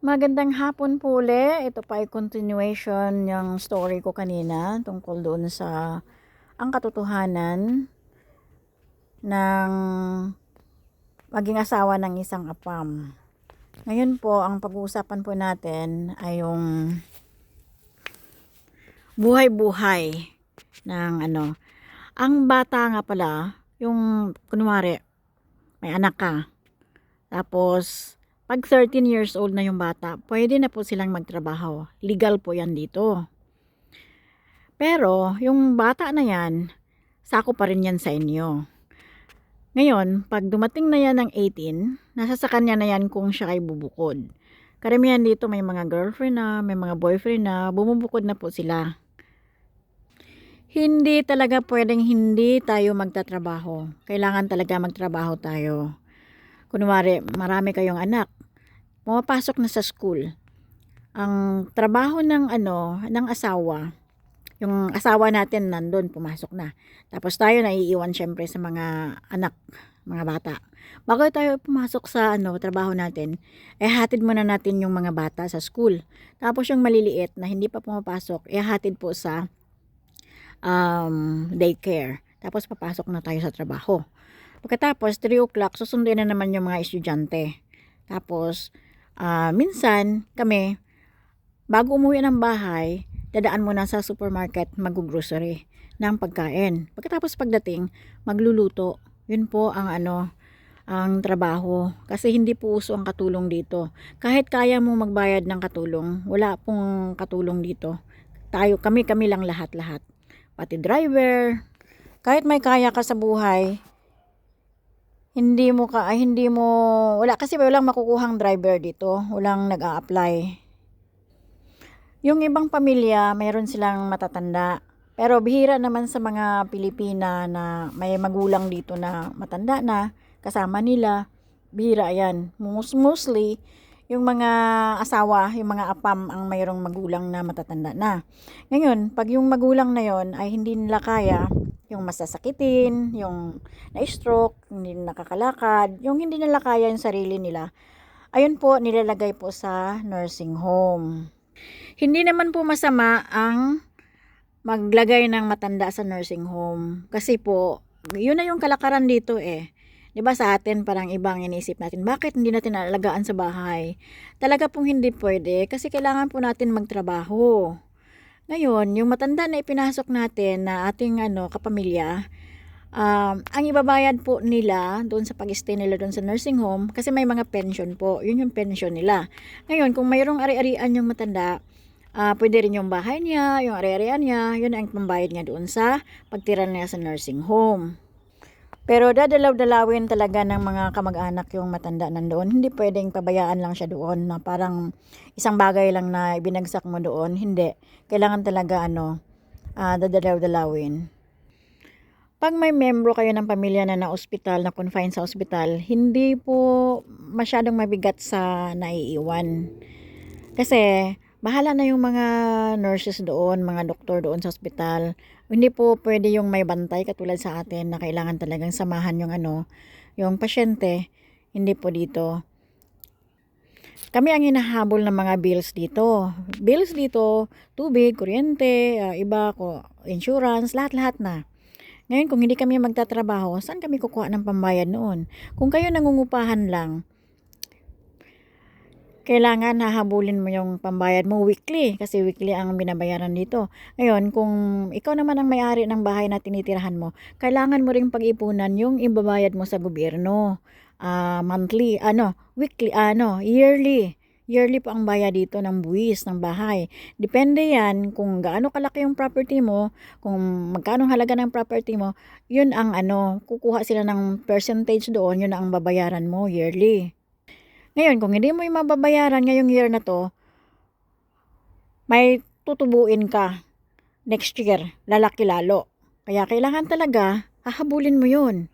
Magandang hapon po uli. Ito pa ay continuation yung story ko kanina tungkol doon sa ang katotohanan ng maging asawa ng isang apam. Ngayon po, ang pag-uusapan po natin ay yung buhay-buhay ng ang bata nga pala, yung kunwari, may anak ka. Tapos, pag 13 years old na yung bata, pwede na po silang magtrabaho. Legal po yan dito. Pero, yung bata na yan, sako pa rin yan sa inyo. Ngayon, pag dumating na yan ng 18, nasa sa kanya na yan kung siya ay bubukod. Karamihan dito may mga girlfriend na, may mga boyfriend na, bumubukod na po sila. Hindi talaga pwedeng hindi tayo magtatrabaho. Kailangan talaga magtrabaho tayo. Kunwari, marami kayong anak, pumapasok na sa school. Ang trabaho ng ng asawa, yung asawa natin nandun, pumasok na. Tapos tayo naiiwan syempre sa mga anak, mga bata. Bago tayo pumasok sa trabaho natin, hatid muna natin yung mga bata sa school. Tapos yung maliliit na hindi pa pumapasok, hatid po sa daycare. Tapos papasok na tayo sa trabaho. Pagkatapos 3 o'clock, susunduin na naman yung mga estudyante. Tapos minsan kami, bago umuwi ng bahay, dadaan muna sa supermarket, mag-grocery ng pagkain. Pagkatapos pagdating, magluluto. Yun po ang ang trabaho. Kasi hindi po uso ang katulong dito. Kahit kaya mong magbayad ng katulong, wala pong katulong dito. Kami lang lahat-lahat. Pati driver, kahit may kaya ka sa buhay, wala kasi walang makukuhang driver dito. Walang nag-a-apply. Yung ibang pamilya, mayroon silang matatanda. Pero bihira naman sa mga Pilipina na may magulang dito na matanda na, kasama nila. Bihira yan. Mostly, yung mga asawa, yung mga apam ang mayroong magulang na matatanda na. Ngayon, pag yung magulang na yon ay hindi nila kaya, yung masasakitin, yung na-stroke, hindi nakakalakad, yung hindi nila kaya yung sarili nila, ayun po, nilalagay po sa nursing home. Hindi naman po masama ang maglagay ng matanda sa nursing home. Kasi po, yun na yung kalakaran dito eh. 'Di ba sa atin parang ibang iniisip natin, bakit hindi natin alagaan sa bahay? Talaga pong hindi pwede kasi kailangan po natin magtrabaho. Ngayon, yung matanda na ipinasok natin na ating kapamilya, ang ibabayad po nila doon sa pag-stay nila doon sa nursing home kasi may mga pension po. Yun yung pension nila. Ngayon, kung mayroong ari-arian yung matanda, pwede rin yung bahay niya, yung ari-arian niya, yun ang pambayad niya doon sa pagtira niya sa nursing home. Pero dadalaw-dalawin talaga ng mga kamag-anak yung matanda nandoon. Hindi pwedeng pabayaan lang siya doon na parang isang bagay lang na binagsak mo doon. Hindi. Kailangan talaga dadalaw-dalawin. Pag may membro kayo ng pamilya na na-ospital, na confined sa ospital, hindi po masyadong mabigat sa naiiwan. Kasi bahala na yung mga nurses doon, mga doktor doon sa ospital. Hindi po pwede yung may bantay katulad sa atin na kailangan talagang samahan yung yung pasyente. Hindi po dito. Kami ang hinahabol ng mga bills dito. Bills dito, tubig, kuryente, insurance, lahat-lahat na. Ngayon, kung hindi kami magtatrabaho, saan kami kukuha ng pambayad noon? Kung kayo nangungupahan lang, kailangan hahabulin mo yung pambayad mo weekly kasi weekly ang binabayaran dito. Ngayon, kung ikaw naman ang may-ari ng bahay na tinitirahan mo, kailangan mo ring pag-ipunan yung ibabayad mo sa gobyerno. Monthly, weekly, yearly. Yearly po ang bayad dito ng buwis ng bahay. Depende yan kung gaano kalaki yung property mo, kung magkano halaga ng property mo, yun ang kukuha sila ng percentage doon, yun ang babayaran mo yearly. Ngayon, kung hindi mo yung mababayaran ngayong year na to, may tutubuin ka next year, lalaki lalo. Kaya kailangan talaga, hahabulin mo yun.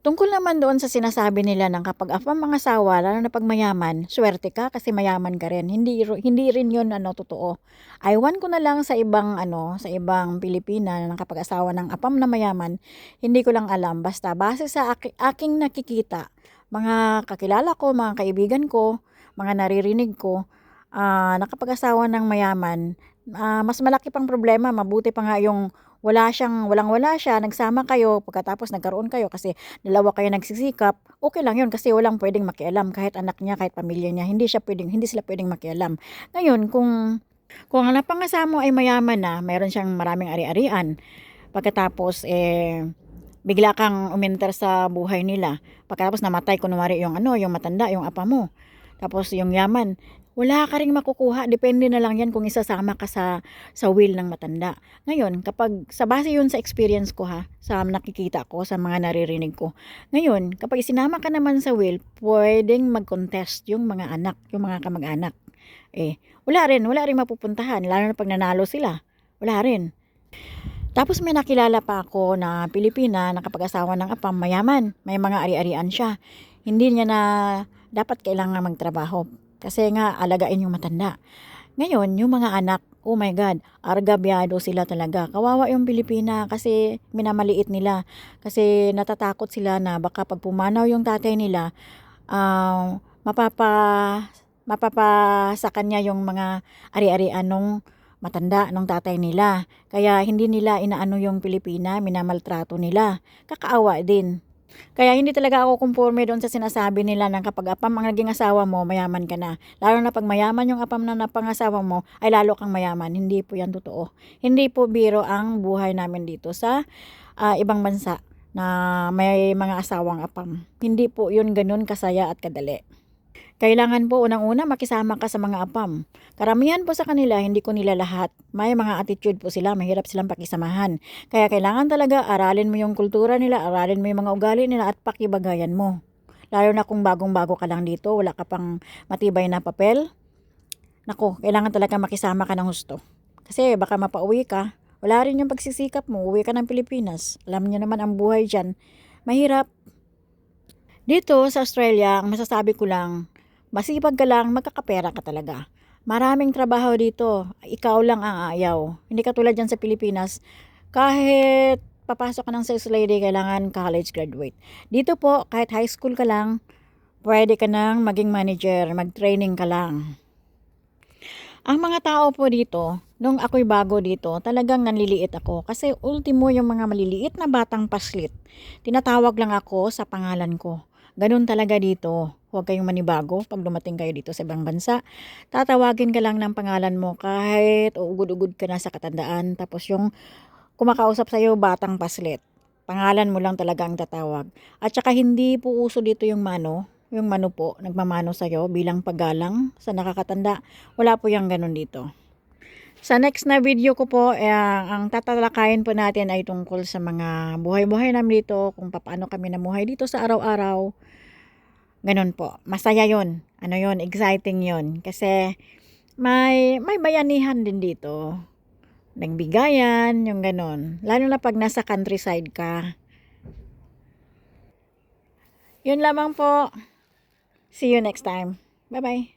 Tungkol naman doon sa sinasabi nila ng kapag mga asawa, lalo na pag mayaman, swerte ka kasi mayaman ka rin. Hindi rin yun totoo. Aywan ko na lang sa ibang sa ibang Pilipina na kapag asawa ng apam na mayaman, hindi ko lang alam. Basta base sa aking nakikita, mga kakilala ko, mga kaibigan ko, mga naririnig ko, nakapag-asawa ng mayaman, mas malaki pang problema, mabuti pa nga yung walang-wala siya, nagsama kayo, pagkatapos nagkaroon kayo kasi dalawa kayo nagsisikap, okay lang yun kasi walang pwedeng makialam, kahit anak niya, kahit pamilya niya, hindi sila pwedeng makialam. Ngayon, kung ang napangasawa mo ay mayaman na, mayroon siyang maraming ari-arian, pagkatapos bigla kang umenter sa buhay nila. Pagkatapos namatay kunwari yung yung matanda, yung apa mo. Tapos yung yaman, wala ka ring makukuha. Depende na lang yan kung isasama ka sa will ng matanda. Ngayon, kapag sa base yun sa experience ko sa nakikita ko, sa mga naririnig ko. Ngayon, kapag isinama ka naman sa will, pwedeng mag-contest yung mga anak, yung mga kamag-anak. Wala rin mapupuntahan, lalo na pag nanalo sila. Wala rin. Tapos may nakilala pa ako na Pilipina, nakapag-asawa ng apam, mayaman, may mga ari-arian siya. Hindi niya na dapat kailangan magtrabaho kasi nga alagain yung matanda. Ngayon, yung mga anak, oh my God, argabyado sila talaga. Kawawa yung Pilipina kasi minamaliit nila. Kasi natatakot sila na baka pag pumanaw yung tatay nila, mapapa sa kanya yung mga ari-arian nung matanda nung tatay nila. Kaya hindi nila inaano yung Pilipina, minamaltrato nila. Kakaawa din. Kaya hindi talaga ako kumporme doon sa sinasabi nila na kapag apam ang naging asawa mo, mayaman ka na. Lalo na pag mayaman yung apam na napangasawa mo, ay lalo kang mayaman. Hindi po yan totoo. Hindi po biro ang buhay namin dito sa ibang bansa na may mga asawang apam. Hindi po yun ganun kasaya at kadali. Kailangan po unang-una makisama ka sa mga apam. Karamihan po sa kanila, hindi ko nila lahat. May mga attitude po sila, mahirap silang pakisamahan. Kaya kailangan talaga aralin mo yung kultura nila, aralin mo yung mga ugali nila at pakibagayan mo. Lalo na kung bagong-bago ka lang dito, wala ka pang matibay na papel. Nako, kailangan talaga makisama ka ng husto. Kasi baka mapauwi ka, wala rin yung pagsisikap mo, uwi ka ng Pilipinas. Alam niyo naman ang buhay dyan, mahirap. Dito sa Australia, ang masasabi ko lang, masipag ka lang, magkakapera ka talaga. Maraming trabaho dito, ikaw lang ang ayaw. Hindi katulad dyan sa Pilipinas, kahit papasok ka ng sales lady, kailangan college graduate. Dito po, kahit high school ka lang, pwede ka nang maging manager, mag-training ka lang. Ang mga tao po dito, nung ako'y bago dito, talagang nanliliit ako. Kasi ultimo yung mga maliliit na batang paslit, tinatawag lang ako sa pangalan ko. Ganun talaga dito. Huwag kayong manibago pag dumating kayo dito sa ibang bansa. Tatawagin ka lang ng pangalan mo kahit uugod-ugod ka na sa katandaan. Tapos yung kumakausap sa'yo, batang paslit. Pangalan mo lang talaga ang tatawag. At saka hindi po uso dito yung mano. Yung mano po, nagmamano sa'yo bilang paggalang sa nakakatanda. Wala po yung ganun dito. Sa next na video ko po, ang tatalakayin po natin ay tungkol sa mga buhay-buhay namin dito, kung paano kami namuhay dito sa araw-araw. Ganun po. Masaya yun. Exciting yun. Kasi may bayanihan din dito. Nagbigayan, yung ganun. Lalo na pag nasa countryside ka. Yun lamang po. See you next time. Bye-bye.